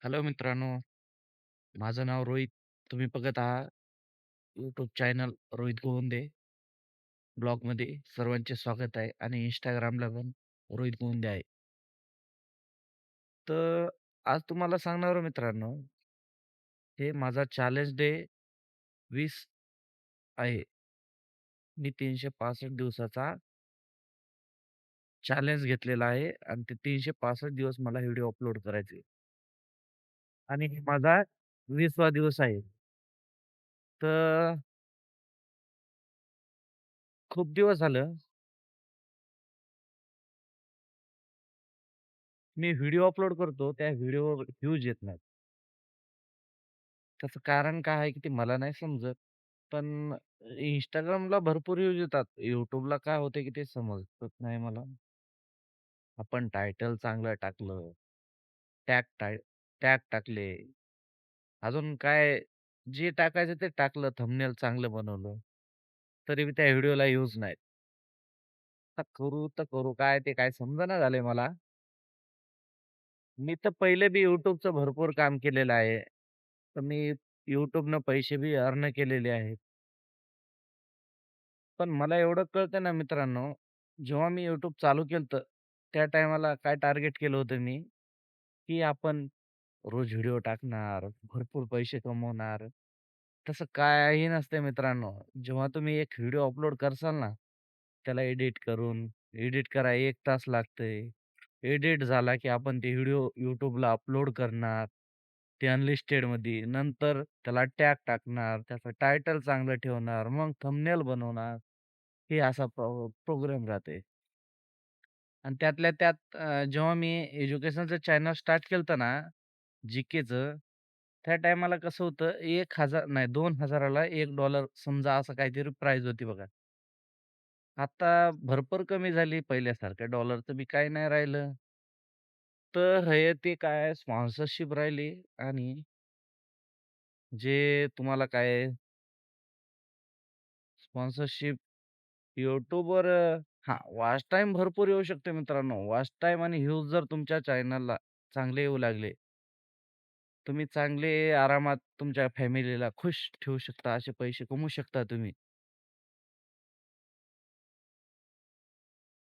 Hello मित्रांनो, माझं नाव रोहित. तुम्ही बघत आहात YouTube चॅनल रोहित गोविंदे. ब्लॉगमध्ये सर्वांचे स्वागत आहे आणि Instagramला पण रोहित गोविंदे आहे. तर आज तुम्हाला सांगणार आहे मित्रांनो, हे माझा चॅलेंज डे 20 आहे. मी 365 दिवसाचा चॅलेंज घेतलेला आहे आणि ते 365 दिवस मला व्हिडिओ अपलोड करायचे आणि हे माझा 20वा दिवस आहे. तर खूप दिवस झालं मी व्हिडिओ अपलोड करतो, त्या व्हिडिओवर व्ह्यूज येत नाहीत. त्याचं कारण काय आहे, की ते मला नाही समजत. पण Instagramला भरपूर व्ह्यूज येतात. YouTubeला काय होतं, की ते समजत नाही मला. आपण टायटल चांगलं टाकलं, टॅग टाय टॅग टाकले, अजून काय जे टाकायचं ते टाकलं, थंबनेल चांगलं बनवलं, तरी बी त्या व्हिडिओला व्ह्यूज नाहीत. आता करू तर करू काय ते काय समजेना झालंय मला. मी तर पहिले बी YouTubeचं भरपूर काम केलेलं आहे. तर मी YouTubeनं पैसे बी अर्न केलेले आहेत. पण मला एवढं कळतं ना मित्रांनो, जेव्हा मी YouTube चालू केलतं, त्या टायमाला काय टार्गेट केलं होतं मी, की आपण रोज व्हिडिओ टाकणार, भरपूर पैसे कमवणार. तसं काही नसतंय मित्रांनो. जेव्हा तुम्ही एक व्हिडिओ अपलोड करसाल ना, त्याला एडिट करायला 1 तास लागतंय. एडिट झाला की आपण ते व्हिडिओ YouTubeला अपलोड करणार. ते अनलिस्टेडमध्ये. नंतर त्याला टॅग टाकणार, त्याचं टायटल चांगलं ठेवणार, मग थंबनेल बनवणार. हे असा प्रोग्राम राहते. आणि त्यातल्या त्यात जेव्हा मी एज्युकेशनचं चॅनल स्टार्ट केलतं ना, जी-केचं, त्या टायमाला कसं होतं 1,000 नाही 2,000ला $1 समजा असं काहीतरी प्राईज होती बघा. आता भरपूर कमी झाली पहिल्यासारखं डॉलरचं बी काही नाही राहिलं. तर हे ते काय स्पॉन्सरशिप राहिली आणि जे तुम्हाला काय स्पॉन्सरशिप YouTubeवर वॉच टाईम भरपूर येऊ शकते मित्रांनो. वॉच टाईम आणि व्ह्यूज जर तुमच्या चॅनलला चांगले येऊ लागले, तुम्ही चांगले आरामात तुमच्या फॅमिलीला खुश ठेवू शकता. असे पैसे कमवू शकता तुम्ही.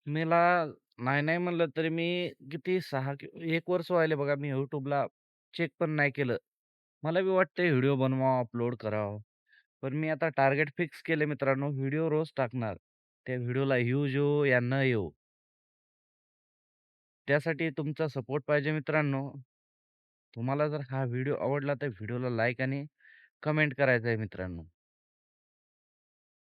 मला नाही, नाही म्हणलं तरी मी किती 6 1 वर्ष व्हायले बघा मी YouTubeला चेक पण नाही केलं. मला बी वाटतंय व्हिडिओ बनवावं, अपलोड करावं. पण मी आता टार्गेट फिक्स केले मित्रांनो, व्हिडिओ रोज टाकणार. त्या व्हिडिओला व्ह्यूज येवो या न येवो, त्यासाठी तुमचा सपोर्ट पाहिजे मित्रांनो. तुम्हाला जर हा व्हिडिओ आवडला तर व्हिडिओला लाईक आणि कमेंट करायचं आहे मित्रांनो.